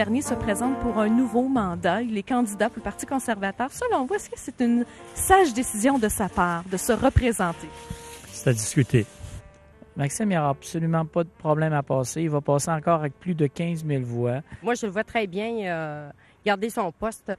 Bernier se présente pour un nouveau mandat. Il est candidat pour le Parti conservateur. Selon vous, est-ce que c'est une sage décision de sa part de se représenter? C'est à discuter. Maxime, il n'y aura absolument pas de problème à passer. Il va passer encore avec plus de 15 000 voix. Moi, je le vois très bien garder son poste.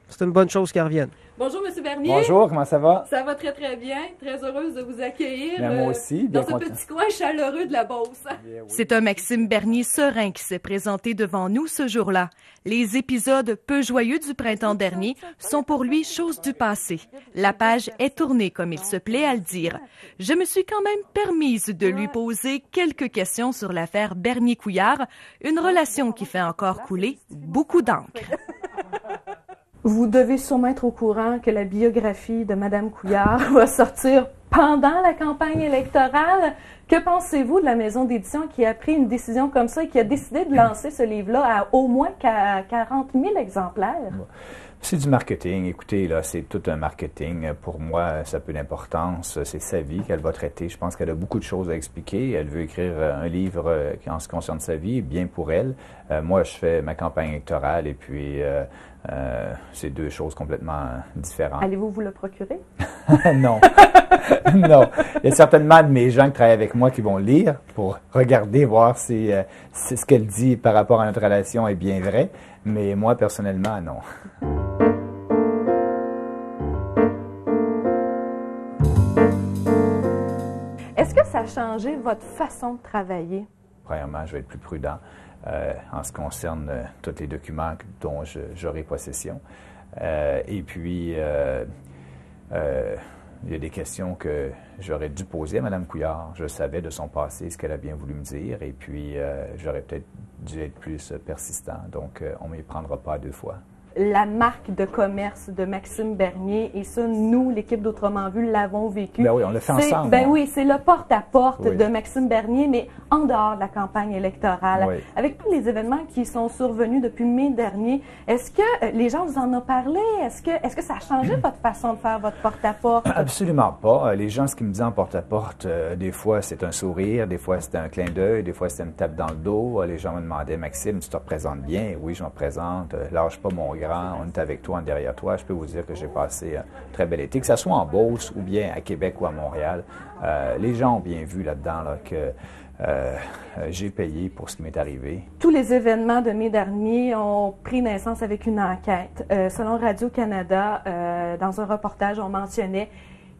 C'est une bonne chose qu'il revienne. Bonjour, M. Bernier. Bonjour, comment ça va? Ça va très, très bien. Très heureuse de vous accueillir Moi aussi, dans ce petit coin chaleureux de la Beauce. Oui. C'est un Maxime Bernier serein qui s'est présenté devant nous ce jour-là. Les épisodes peu joyeux du printemps dernier sont pour lui chose du passé. La page est tournée, comme il se plaît à le dire. Je me suis quand même permise de lui poser quelques questions sur l'affaire Bernier-Couillard, une relation qui fait encore couler beaucoup d'encre. Vous devez sûrement être au courant que la biographie de Mme Couillard va sortir pendant la campagne électorale. Que pensez-vous de la maison d'édition qui a pris une décision comme ça et qui a décidé de lancer ce livre-là à au moins 40 000 exemplaires? C'est du marketing. Écoutez, là, c'est tout un marketing. Pour moi, ça a peu d'importance. C'est sa vie qu'elle va traiter. Je pense qu'elle a beaucoup de choses à expliquer. Elle veut écrire un livre qui en ce qui concerne sa vie, bien pour elle. Moi, je fais ma campagne électorale et puis c'est deux choses complètement différentes. Allez-vous vous le procurer? Non. Non. Il y a certainement de mes gens qui travaillent avec moi qui vont lire pour regarder, voir si ce qu'elle dit par rapport à notre relation est bien vrai. Mais moi, personnellement, non. Est-ce que ça a changé votre façon de travailler? Premièrement, je vais être plus prudent en ce qui concerne tous les documents dont j'aurai possession. Et puis, il y a des questions que j'aurais dû poser à Mme Couillard. Je savais de son passé ce qu'elle a bien voulu me dire. Et puis, j'aurais peut-être dû être plus persistant. Donc, on ne m'y prendra pas deux fois. La marque de commerce de Maxime Bernier, et ça, nous, l'équipe d'Autrement Vu, l'avons vécu. Ben oui, on l'a fait ensemble. Ben oui, c'est le porte-à-porte Oui. de Maxime Bernier, mais en dehors de la campagne électorale. Oui. Avec tous les événements qui sont survenus depuis mai dernier, est-ce que les gens vous en ont parlé? Est-ce que ça a changé votre façon de faire votre porte-à-porte? Absolument pas. Les gens, ce qu'ils me disent en porte-à-porte, des fois, c'est un sourire, des fois, c'est un clin d'œil, des fois, c'est une tape dans le dos. Les gens me demandaient, Maxime, tu te représentes bien? Oui, je me représente. Lâche pas mon grand, on est avec toi, on est derrière toi. Je peux vous dire que j'ai passé un très bel été, que ce soit en Beauce ou bien à Québec ou à Montréal. Les gens ont bien vu là-dedans là, que j'ai payé pour ce qui m'est arrivé. Tous les événements de mai dernier ont pris naissance avec une enquête. Selon Radio-Canada, dans un reportage, on mentionnait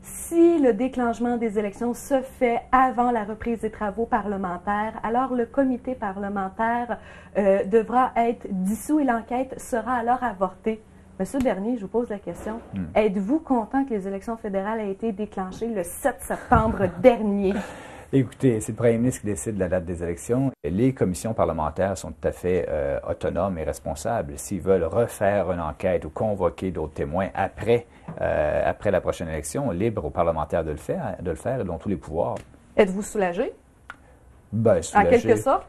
si le déclenchement des élections se fait avant la reprise des travaux parlementaires, alors le comité parlementaire devra être dissous et l'enquête sera alors avortée. Monsieur Bernier, je vous pose la question. Êtes-vous content que les élections fédérales aient été déclenchées le 7 septembre dernier? Écoutez, c'est le premier ministre qui décide de la date des élections. Les commissions parlementaires sont tout à fait autonomes et responsables. S'ils veulent refaire une enquête ou convoquer d'autres témoins après la prochaine élection, libre aux parlementaires de le faire, ils ont tous les pouvoirs. Êtes-vous soulagé? Ben, soulagé. En quelque sorte?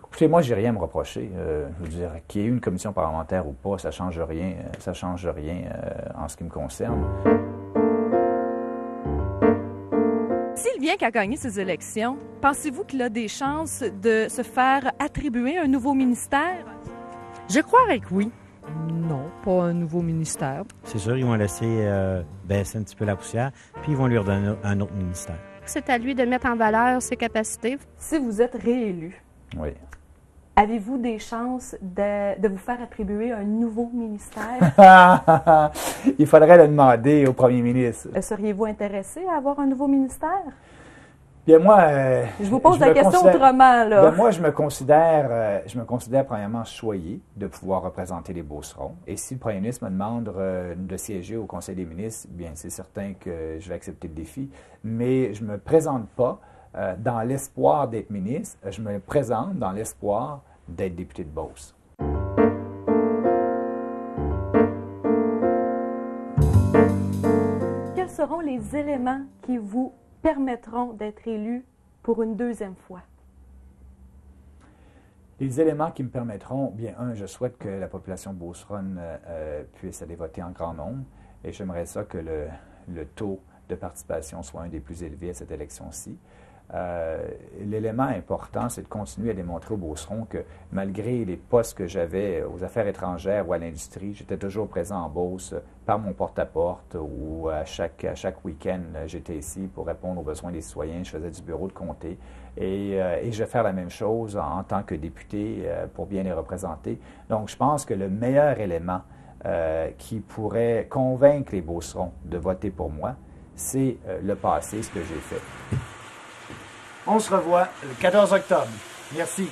Écoutez, moi, j'ai rien à me reprocher. Je veux dire, qu'il y ait eu une commission parlementaire ou pas, ça change rien. Ça change rien en ce qui me concerne. S'il vient qu'à gagner ces élections, pensez-vous qu'il a des chances de se faire attribuer un nouveau ministère? Je croirais que oui. Non, pas un nouveau ministère. C'est sûr, ils vont laisser baisser un petit peu la poussière, puis ils vont lui redonner un autre ministère. C'est à lui de mettre en valeur ses capacités. Si vous êtes réélu, Oui. avez-vous des chances de vous faire attribuer un nouveau ministère? Il faudrait le demander au premier ministre. Seriez-vous intéressé à avoir un nouveau ministère? Bien, moi... je vous pose la question autrement, là. Bien, moi, je me considère premièrement choyé de pouvoir représenter les Beaucerons. Et si le premier ministre me demande de siéger au Conseil des ministres, bien, c'est certain que je vais accepter le défi. Mais je ne me présente pas dans l'espoir d'être ministre. Je me présente dans l'espoir d'être député de Beauce. Quels seront les éléments qui vous permettront d'être élu pour une deuxième fois? Les éléments qui me permettront, bien, je souhaite que la population beauceronne puisse aller voter en grand nombre et j'aimerais ça que le taux de participation soit un des plus élevés à cette élection-ci. l'élément important, c'est de continuer à démontrer aux Beaucerons que malgré les postes que j'avais aux affaires étrangères ou à l'industrie, j'étais toujours présent en Beauce par mon porte-à-porte ou à chaque week-end, j'étais ici pour répondre aux besoins des citoyens. Je faisais du bureau de comté et je vais faire la même chose en tant que député pour bien les représenter. Donc, je pense que le meilleur élément qui pourrait convaincre les Beaucerons de voter pour moi, c'est le passé, ce que j'ai fait. On se revoit le 14 octobre. Merci.